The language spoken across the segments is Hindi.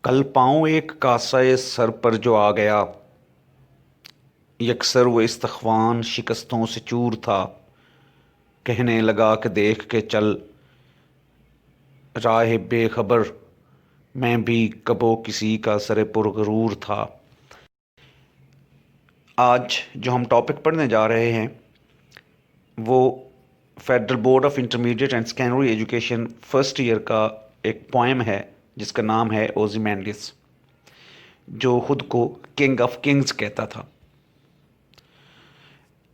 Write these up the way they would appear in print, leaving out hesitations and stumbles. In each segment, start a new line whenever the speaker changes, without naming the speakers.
कल पाँव एक कासाए सर पर जो आ गया, यकसर वो इस्तख्वान शिकस्तों से चूर था। कहने लगा कि देख के चल राह बेखबर, मैं भी कबो किसी का सर पुरगरूर था। आज जो हम टॉपिक पढ़ने जा रहे हैं वो federal board of intermediate and secondary education first year का एक पोएम है जिसका नाम है ओzymandias, जो खुद को किंग ऑफ किंग्स कहता था।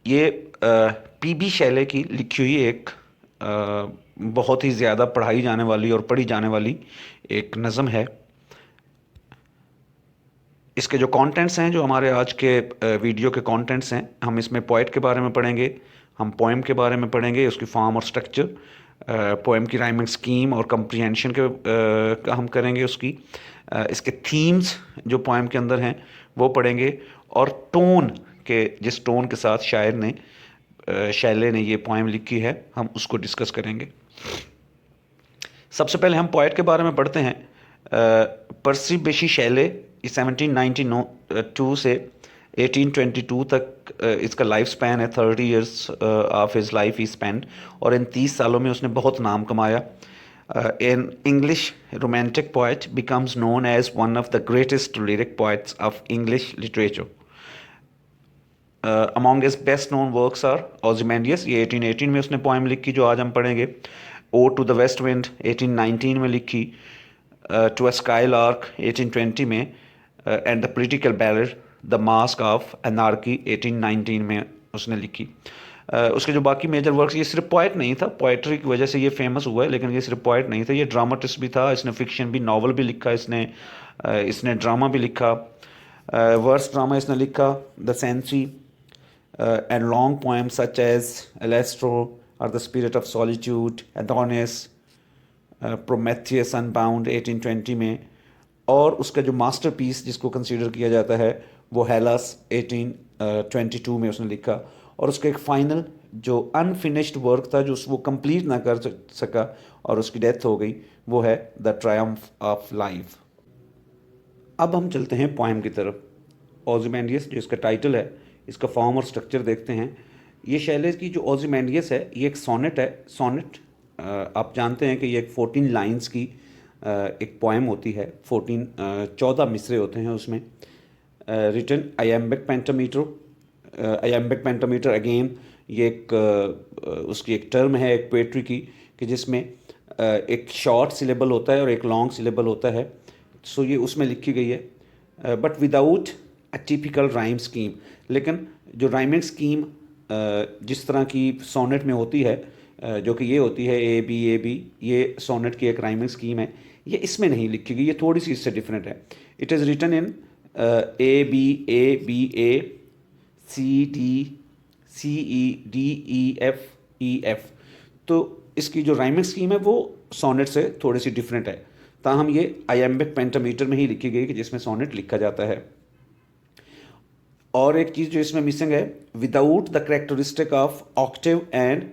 ये पीबी शैले की लिखी हुई एक बहुत ही ज़्यादा पढ़ाई जाने वाली और पढ़ी जाने वाली एक नज़म है। इसके जो कंटेंट्स हैं, जो हमारे आज के वीडियो के कंटेंट्स हैं, हम इसमें पोएट के बारे में पढ़ेंगे, हम पोएम के बारे में पढ़ेंगे, उसकी फॉर्म और स्ट्रक्चर, पोएम की राइमिंग स्कीम और कंप्रीहेंशन का हम करेंगे उसकी, इसके थीम्स जो पोएम के अंदर हैं वो पढ़ेंगे, और टोन के जिस टोन के साथ शायर ने शैले ने ये पोएम लिखी है हम उसको डिस्कस करेंगे। सबसे पहले हम पोएट के बारे में पढ़ते हैं। पर्सी बेशी शैले 1792 से 1822 तक इसका लाइफ स्पैन है। 30 years of his life he spend, और इन 30 सालों में उसने बहुत नाम कमाया। In English romantic poet becomes known as one of the greatest lyric poets of English literature. Among his best known works are ओzymandias, ये 1818 में उसने पोएम लिखी जो आज हम पढ़ेंगे। O to the west wind 1819 में लिखी। टू अ स्काई लार्क 1820 में, and the political ballad the mask of anarchy 1819 में उसने लिखी। उसके जो बाकी मेजर वर्क्स, ये सिर्फ पोएट नहीं था, पोएट्री की वजह से ये फेमस हुआ है, लेकिन ये सिर्फ पोएट नहीं था, ये ड्रामाटिस्ट भी था। इसने फिक्शन भी, नॉवल भी लिखा, इसने ड्रामा भी लिखा, वर्स ड्रामा इसने लिखा, the sensi, and long poems such as Alestro or The Spirit of Solitude, Adonis, Prometheus Unbound 1820 में, और उसका जो मास्टरपीस जिसको कंसीडर किया जाता है वो हेलास 1822 में उसने लिखा। और उसका एक फाइनल जो अनफिनिश्ड वर्क था, जो वो कंप्लीट ना कर सका और उसकी डेथ हो गई, वो है द ट्रायम्फ ऑफ लाइफ। अब हम चलते हैं पोएम की तरफ। ओzymandias जो इसका टाइटल है, इसका फॉर्म और स्ट्रक्चर देखते हैं। ये शैले की जो ओzymandias है ये एक सोनेट है। सोनेट आप जानते हैं कि ये एक 14 लाइंस की एक पोएम होती है। 14 मिसरे होते हैं उसमें। Written iambic pentameter. Iambic pentameter again ये एक उसकी एक टर्म है एक पोएट्री की, कि जिसमें एक शॉर्ट सिलेबल होता है और एक लॉन्ग सिलेबल होता है। सो ये उसमें लिखी गई है, but without a typical rhyme scheme. लेकिन जो राइमिंग स्कीम जिस तरह की सोनेट में होती है, जो कि ये होती है ए बी, ये सोनेट की एक राइमिंग स्कीम है, ये इसमें नहीं लिखी गई, ये थोड़ी सी इससे डिफरेंट है। It is written in A B A C D C E D E F. तो इसकी जो राइमिंग स्कीम है वो सोनेट से थोड़ी सी डिफरेंट है, ताहम ये आयम्बिक पेंटामीटर में ही लिखी गई कि जिसमें सोनेट लिखा जाता है। और एक चीज़ जो इसमें मिसिंग है, without the characteristic of octave and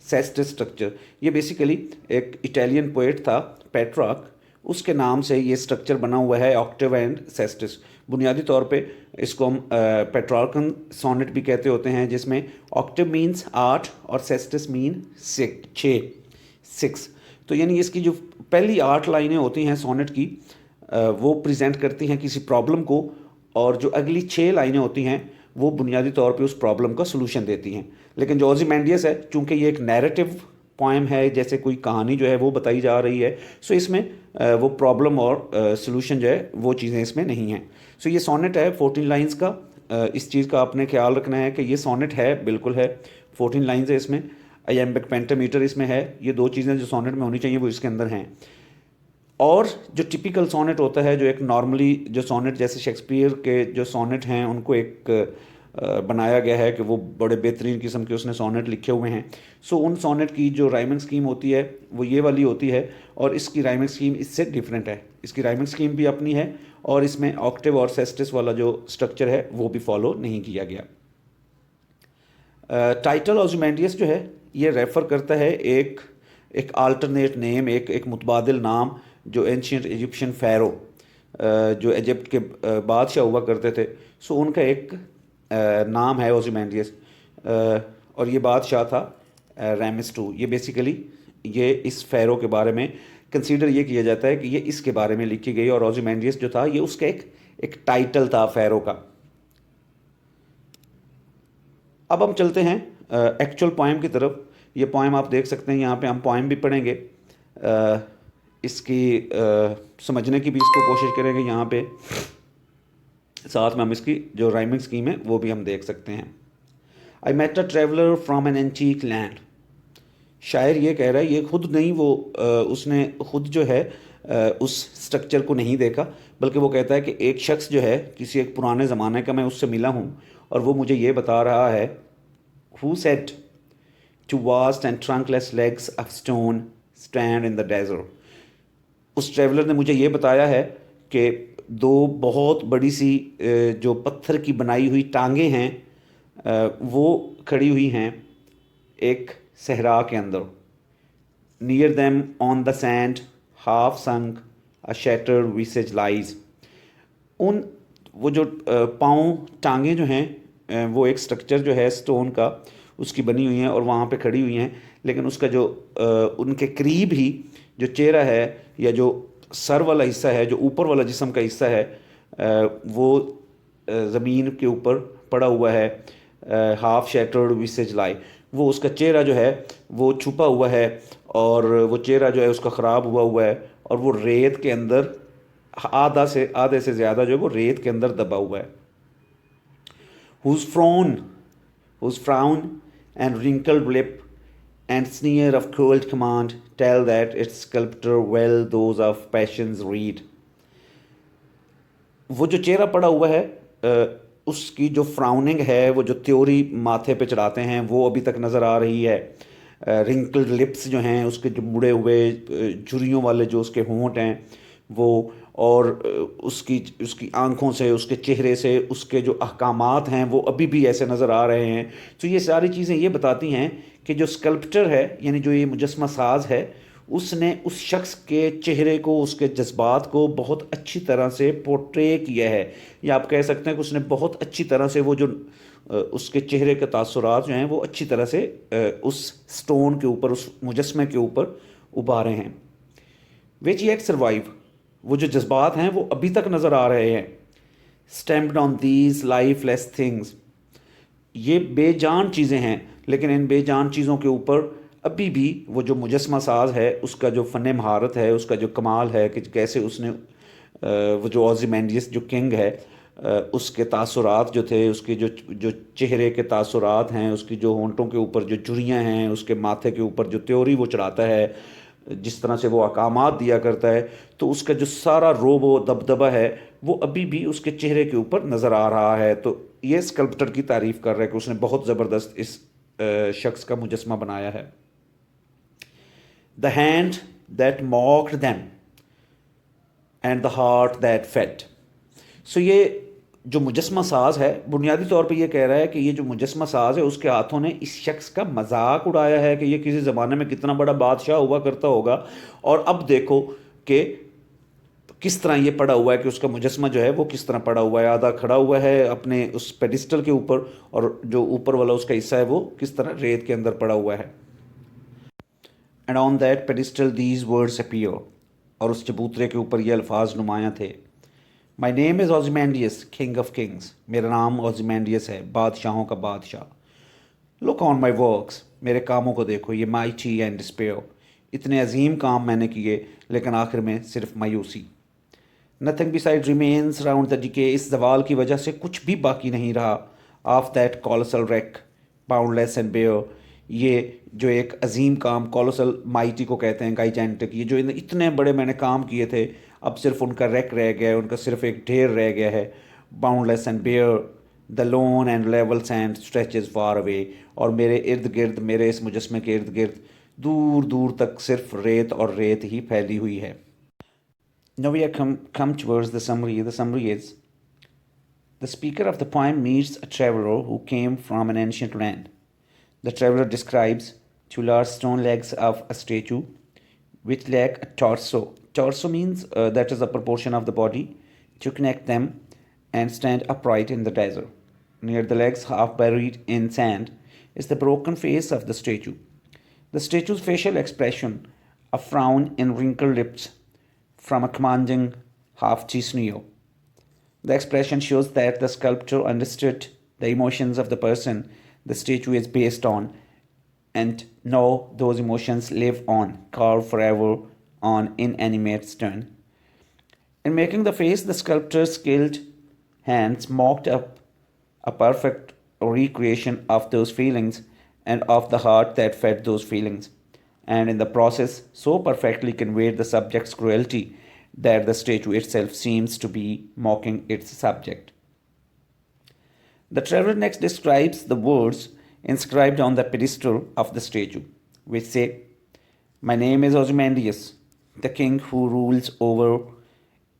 sestet structure. ये बेसिकली एक इटालियन पोएट था पेट्रार्क, उसके नाम से ये स्ट्रक्चर बना हुआ है, ऑक्टेव एंड सेस्टिस। बुनियादी तौर पे इसको हम पेट्रार्कन सोनेट भी कहते होते हैं, जिसमें ऑक्टेव मीन्स 8 और सेस्टिस मीन 6। तो यानी इसकी जो पहली 8 लाइनें होती हैं सोनेट की, वो प्रेजेंट करती हैं किसी प्रॉब्लम को, और जो अगली 6 लाइनें होती हैं वो बुनियादी तौर पे उस प्रॉब्लम का सोल्यूशन देती हैं। लेकिन जो ओzymandias है, चूँकि ये एक नैरेटिव पोएम है, जैसे कोई कहानी जो है वो बताई जा रही है, सो इसमें वो प्रॉब्लम और सोल्यूशन जो है वो चीज़ें इसमें नहीं हैं। सो ये सोनेट है 14 लाइन्स का। इस चीज़ का आपने ख्याल रखना है कि ये सोनेट है, बिल्कुल है, 14 लाइन्स है इसमें। आयम्बिक पेंटामीटर इसमें है। ये दो चीज़ें जो सोनेट में होनी चाहिए वो इसके अंदर हैं। और जो टिपिकल सोनेट होता है, जो एक नॉर्मली जो सोनेट जैसे शेक्सपियर के जो सोनेट हैं उनको एक बनाया गया है कि वो बड़े बेहतरीन किस्म के उसने सोनेट लिखे हुए हैं। सो उन सोनेट की जो राइमिंग स्कीम होती है वो ये वाली होती है, और इसकी राइमिंग स्कीम इससे डिफरेंट है। इसकी राइमिंग स्कीम भी अपनी है, और इसमें ऑक्टेव और सेस्टिस वाला जो स्ट्रक्चर है वो भी फॉलो नहीं किया गया। टाइटल ओzymandias जो है ये रेफ़र करता है एक आल्टरनेट नेम, एक मुतबादिल नाम जो एंशियंट इजिप्शियन फ़ैरो जो इजिप्ट के बादशाह हुआ करते थे, सो उनका एक नाम है ओzymandias, और ये बादशाह था रामेस टू। ये बेसिकली ये इस फ़ैरो के बारे में कंसीडर ये किया जाता है कि ये इसके बारे में लिखी गई, और ओzymandias जो था ये उसका एक टाइटल था फ़ैरो का। अब हम चलते हैं एक्चुअल पोएम की तरफ। ये पोएम आप देख सकते हैं, यहाँ पे हम पोएम भी पढ़ेंगे, इसकी समझने की भी इसको कोशिश करेंगे यहाँ पे, साथ में हम इसकी जो राइमिंग स्कीम है वो भी हम देख सकते हैं। I met a traveller from an antique land. शायर ये कह रहा है, ये खुद नहीं, वो उसने खुद जो है उस स्ट्रक्चर को नहीं देखा, बल्कि वो कहता है कि एक शख्स जो है किसी एक पुराने ज़माने का, मैं उससे मिला हूँ और वो मुझे ये बता रहा है, who said two vast and trunkless legs of stone stand in the desert. उस ट्रैवलर ने मुझे ये बताया है कि दो बहुत बड़ी सी जो पत्थर की बनाई हुई टांगें हैं वो खड़ी हुई हैं एक सहरा के अंदर। Near them on the sand half sunk a shattered visage lies. उन वो जो पाँव टांगें जो हैं वो एक स्ट्रक्चर जो है स्टोन का उसकी बनी हुई हैं और वहाँ पे खड़ी हुई हैं, लेकिन उसका जो उनके करीब ही जो चेहरा है या जो सर वाला हिस्सा है, जो ऊपर वाला जिस्म का हिस्सा है, वो ज़मीन के ऊपर पड़ा हुआ है। हाफ शैटर्ड विसेज लाई, वो उसका चेहरा जो है वो छुपा हुआ है और वो चेहरा जो है उसका ख़राब हुआ है और वो रेत के अंदर आधे से ज़्यादा जो है वो रेत के अंदर दबा हुआ है। whose frown and wrinkled lip and sneer of cold command tell that its sculptor well those of passions read। वो जो चेहरा पड़ा हुआ है उसकी जो फ्राउनिंग है, वो जो त्योरी माथे पे चढ़ाते हैं वो अभी तक नज़र आ रही है। रिंकल्ड लिप्स जो हैं उसके जो मुड़े हुए झुर्रियों वाले जो उसके होंठ हैं वो, और उसकी आंखों से, उसके चेहरे से उसके जो अहकामात हैं वो अभी भी ऐसे नज़र आ रहे हैं। तो ये सारी चीज़ें ये बताती हैं कि जो स्कल्प्टर है, यानी जो ये मुजस्मा साज है, उसने उस शख्स के चेहरे को, उसके जज्बात को बहुत अच्छी तरह से पोर्ट्रे किया है, या आप कह सकते हैं कि उसने बहुत अच्छी तरह से वो जो उसके चेहरे के तासुरात जो हैं वो अच्छी तरह से उस स्टोन के ऊपर, उस मुजस्मे के ऊपर उभारे हैं। विच येट सर्वाइव, वो जो जज्बात हैं वो अभी तक नज़र आ रहे हैं। Stamped on these lifeless things, ये बेजान चीज़ें हैं, लेकिन इन बेजान चीज़ों के ऊपर अभी भी वो जो मुजस्मा साज है उसका जो फ़न महारत है, उसका जो कमाल है कि कैसे उसने वो जो ओzymandias जो किंग है उसके तासुरात जो थे, उसके जो चेहरे के तासुरात हैं, उसकी जो होंठों के ऊपर जो झुर्रियाँ हैं, उसके माथे के ऊपर जो त्योरी वो चढ़ाता है, जिस तरह से वो अकामात दिया करता है, तो उसका जो सारा रोब व दबदबा है वो अभी भी उसके चेहरे के ऊपर नज़र आ रहा है। तो ये स्कल्प्टर की तारीफ़ कर रहा है कि उसने बहुत ज़बरदस्त इस शख्स का मुजस्मा बनाया है। The hand that mocked them and the heart that fed. So ये जो मुजस्मा साज है बुनियादी तौर पे ये कह रहा है कि ये जो मुजस्मा साज है उसके हाथों ने इस शख्स का मजाक उड़ाया है कि ये किसी ज़माने में कितना बड़ा बादशाह हुआ करता होगा, और अब देखो कि किस तरह ये पड़ा हुआ है, कि उसका मुजस्मा जो है वो किस तरह पड़ा हुआ है, आधा खड़ा हुआ है अपने उस पेडिस्टल के ऊपर, और जो ऊपर वाला उसका हिस्सा है वो किस तरह रेत के अंदर पड़ा हुआ है। And on that pedestal these words appear, और उस चबूतरे के ऊपर ये अल्फाज नुमायाँ थे। माई नेम इज़ ओzymandias किंग ऑफ किंग्स, मेरा नाम ओzymandias है, बादशाहों का बादशाह। लुक ऑन माई वर्क्स, मेरे कामों को देखो, ये माइटी एंड डिस्पेयर, इतने अजीम काम मैंने किए लेकिन आखिर में सिर्फ मायूसी। Nothing beside remains round the decay, इस जवाल की वजह से कुछ भी बाकी नहीं रहा। Of that colossal wreck boundless and bare, ये जो एक अजीम काम, कॉलोसल माइटी को कहते हैं, गाइजेंटिक, ये जो इतने बड़े मैंने काम किए थे अब सिर्फ उनका रेक रह गया है, उनका सिर्फ एक ढेर रह गया है। Boundless and bare the lone and level sand stretches far away, और मेरे इर्द गिर्द, मेरे इस मुजस्मे के इर्द गिर्द दूर दूर तक सिर्फ रेत और रेत ही फैली हुई है। Now we have come towards the summary. The summary is: the speaker of the poem meets a traveler who came from an ancient land. The traveler describes two large stone legs of a statue which lack a Torso means that is a proportion of the body to connect them and stand upright in the desert. Near the legs, half buried in sand, is the broken face of the statue. The statue's facial expression, a frown and wrinkled lips, from a commanding, half-cheesed sneer. The expression shows that the sculptor understood the emotions of the person the statue is based on, and now those emotions live on, carved forever on inanimate stone. In making the face, the sculptor's skilled hands mocked up a perfect recreation of those feelings and of the heart that fed those feelings, and in the process so perfectly conveyed the subject's cruelty that the statue itself seems to be mocking its subject. The traveler next describes the words inscribed on the pedestal of the statue, which say, "My name is Ozymandias, the king who rules over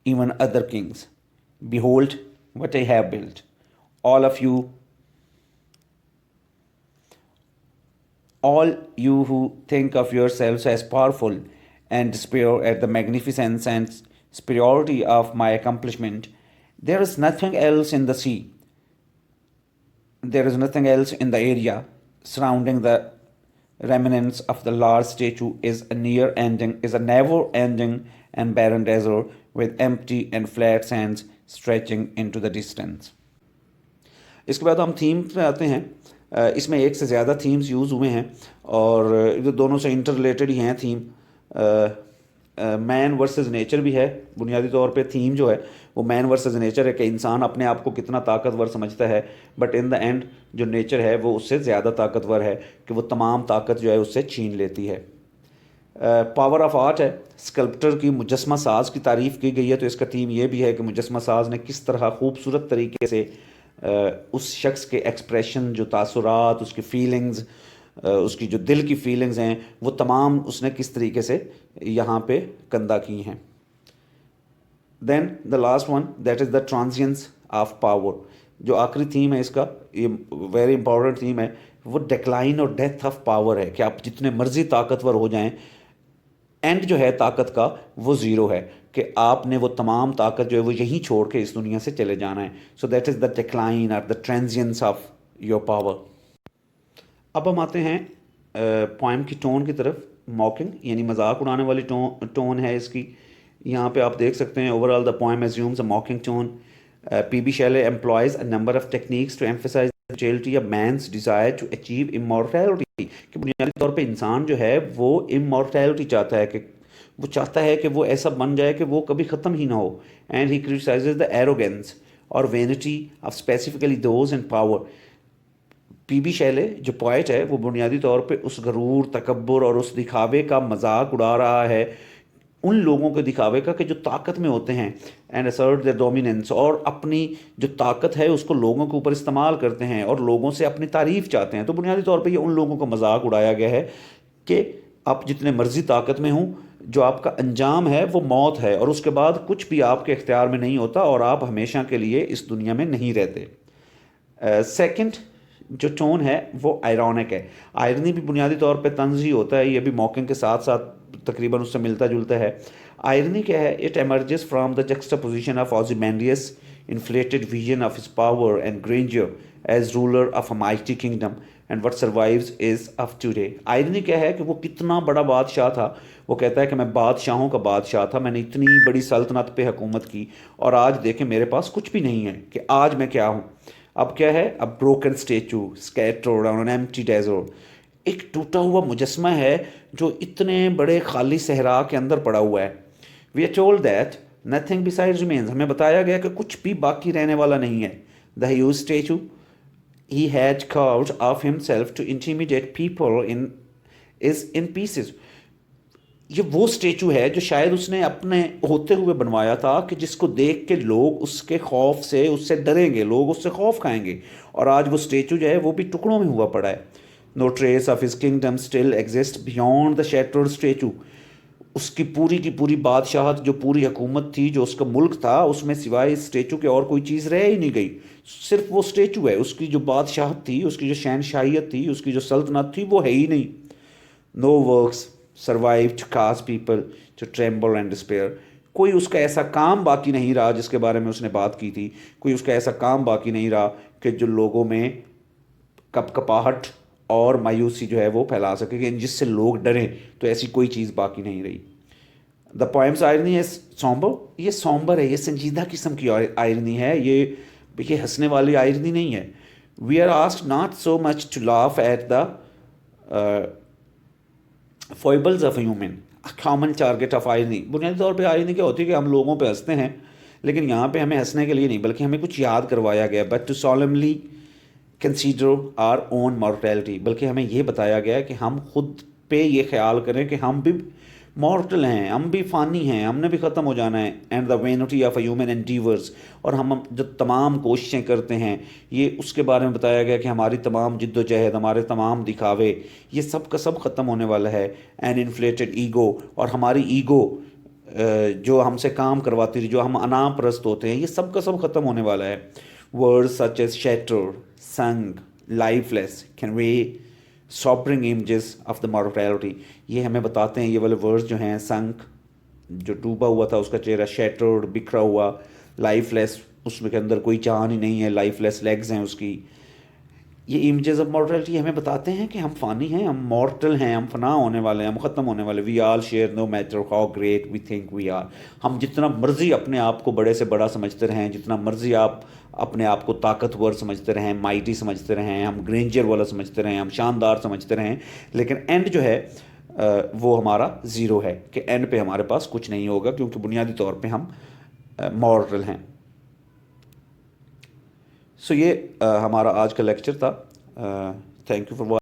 even other kings. Behold what I have built. All of you, all you who think of yourselves as powerful and despair at the magnificence and superiority of my accomplishment, there is nothing else in the sea, there is nothing else in the area surrounding the remnants of the large statue is a never ending and barren desert with empty and flat sands stretching into the distance." इसके बाद हम थीम पे आते हैं। इसमें एक से ज़्यादा थीम्स यूज़ हुए हैं और ये दोनों से इंटर रिलेटेड ही हैं थीम। मैन वर्सेस नेचर भी है। बुनियादी तौर पे थीम जो है वो मैन वर्सेस नेचर है कि इंसान अपने आप को कितना ताकतवर समझता है, बट इन द एंड जो नेचर है वो उससे ज़्यादा ताकतवर है कि वो तमाम ताकत जो है उससे छीन लेती है। पावर ऑफ आर्ट है। स्कल्प्टर की मुजस्मा साज की तारीफ़ की गई है, तो इसका थीम ये भी है कि मुजस्मा साज ने किस तरह खूबसूरत तरीके से उस शख्स के एक्सप्रेशन, जो तासुरात, उसकी फीलिंग्स, उसकी जो दिल की फीलिंग्स हैं, वो तमाम उसने किस तरीके से यहाँ पे कंदा की हैं। Then the last one that is the transience of power. जो आखिरी थीम है इसका, ये वेरी इंपॉर्टेंट थीम है, वो डिक्लाइन और डेथ ऑफ पावर है कि आप जितने मर्जी ताकतवर हो जाएं, एंड जो है ताकत का वो ज़ीरो है कि आपने वो तमाम ताकत जो है वो यहीं छोड़ के इस दुनिया से चले जाना है। So that is the decline और the transience of your power. अब हम आते हैं पोएम की टोन की तरफ। मॉकिंग यानी मजाक उड़ाने वाली टोन है इसकी। यहाँ पे आप देख सकते हैं, overall the poem assumes a mocking tone. P B. Shelley employs a number of techniques to emphasise the fragility of man's desire to achieve immortality. कि बुनियादी तौर पे इंसान जो है वो इमॉर्टैलिटी चाहता है, कि वो चाहता है कि वो ऐसा बन जाए कि वो कभी ख़त्म ही ना हो। And he criticizes the arrogance और vanity of specifically those in power. P B. Shelley जो पोइट है वो बुनियादी तौर पे उस गरूर, तकब्बुर और उस दिखावे का मजाक उड़ा रहा है, उन लोगों के दिखावे का कि जो ताकत में होते हैं, एंड असर्ट देयर डोमिनेंस, और अपनी जो ताकत है उसको लोगों के ऊपर इस्तेमाल करते हैं और लोगों से अपनी तारीफ़ चाहते हैं। तो बुनियादी तौर पे ये उन लोगों का मजाक उड़ाया गया है कि आप जितने मर्जी ताकत में हों, जो आपका अंजाम है वो मौत है, और उसके बाद कुछ भी आपके इख्तियार में नहीं होता और आप हमेशा के लिए इस दुनिया में नहीं रहते। सेकंड जो टोन है वो आयरॉनिक है। आयरनी भी बुनियादी तौर पे तंज़ ही होता है, ये भी मॉकिंग के साथ साथ तकरीबन उससे मिलता जुलता है। आयरनी क्या है? It emerges from the juxtaposition of ओzymandias inflated vision of his power and grandeur as ruler of a mighty kingdom and what survives is of today। Irony क्या है कि वो कितना बड़ा बादशाह था। वो कहता है कि मैं बादशाहों का बादशाह था, मैंने इतनी बड़ी सल्तनत पे हुकूमत की, और आज देखें मेरे पास कुछ भी नहीं है कि आज मैं क्या हूँ। अब क्या है? अब broken statue scattered on an empty desert. एक टूटा हुआ मुजस्मा है जो इतने बड़े खाली सहरा के अंदर पड़ा हुआ है। We are told that nothing besides remains. हमें बताया गया कि कुछ भी बाकी रहने वाला नहीं है। The huge statue he had carved of himself to intimidate people is in pieces। ये वो स्टेचू है जो शायद उसने अपने होते हुए बनवाया था कि जिसको देख के लोग उसके खौफ से उससे डरेंगे, लोग उससे खौफ खाएंगे, और आज वो स्टेचू जो है वो भी टुकड़ों में हुआ पड़ा है। No trace of his kingdom still exist beyond the shattered statue. उसकी की पूरी बादशाहत, जो पूरी हुकूमत थी, जो उसका मुल्क था, उसमें सिवाय इस स्टेचू के और कोई चीज़ रह ही नहीं गई। सिर्फ वो स्टेचू है। उसकी जो बादशाहत थी, उसकी जो शहनशाहियत थी, उसकी जो सल्तनत थी, वो है ही नहीं। No works survive to cause people to tremble and despair. कोई उसका ऐसा काम बाकी नहीं रहा जिसके बारे में उसने बात की थी, कोई उसका ऐसा काम बाकी नहीं रहा कि जो लोगों में कपकपाहट और मायूसी जो है वो फैला सके, कि जिससे लोग डरें, तो ऐसी कोई चीज़ बाकी नहीं रही। द पोएम्स आयरनी है सॉम्बर, ये सॉम्बर है, ये संजीदा किस्म की आयरनी है, ये हंसने वाली आयरनी नहीं है। We are asked not so much to laugh at the foibles of human, common target of irony. बुनियादी तौर पे आयरनी क्या होती है कि हम लोगों पे हंसते हैं, लेकिन यहाँ पे हमें हंसने के लिए नहीं बल्कि हमें कुछ याद करवाया गया, but to solemnly consider our own mortality, बल्कि हमें ये बताया गया है कि हम खुद पे ये ख्याल करें कि हम भी मॉर्टल हैं, हम भी फ़ानी हैं, हमने भी ख़त्म हो जाना है। And the vanity of human endeavours, और हम जो तमाम कोशिशें करते हैं, ये उसके बारे में बताया गया कि हमारी तमाम जिद्दोजहद, हमारे तमाम दिखावे, ये सब का सब ख़त्म होने वाला है। एंड इन्फ्लेटेड ईगो, और हमारी ईगो जो हमसे काम करवाती थी, जो हम अनाम परस्त होते हैं, ये सब का सब ख़त्म होने वाला है। Words such as shatter, sunk, lifeless, convey sobering images of the mortality, ये हमें बताते हैं, ये वाले वर्ड्स जो हैं, संक जो डूबा हुआ था उसका चेहरा, शैटर्ड बिखरा हुआ, लाइफलेस उसमें के अंदर कोई जान ही नहीं है, लाइफलेस लेग्स हैं उसकी, ये इमेजेस ऑफ मॉर्टलिटी हमें बताते हैं कि हम फ़ानी हैं, हम मॉर्टल हैं, हम फना होने वाले हैं, हम ख़त्म होने वाले। We all share no matter how great we think we are, हम जितना मर्ज़ी अपने आप को बड़े से बड़ा समझते रहें, जितना मर्ज़ी आप अपने आप को ताकतवर समझते रहें, माइटी समझते रहें, हम ग्रेंजर वाला समझते रहें, हम शानदार समझते रहें, लेकिन एंड जो है वो हमारा ज़ीरो है, कि एंड पे हमारे पास कुछ नहीं होगा, क्योंकि बुनियादी तौर पे हम मॉर्टल हैं। सो ये हमारा आज का लेक्चर था। Thank you for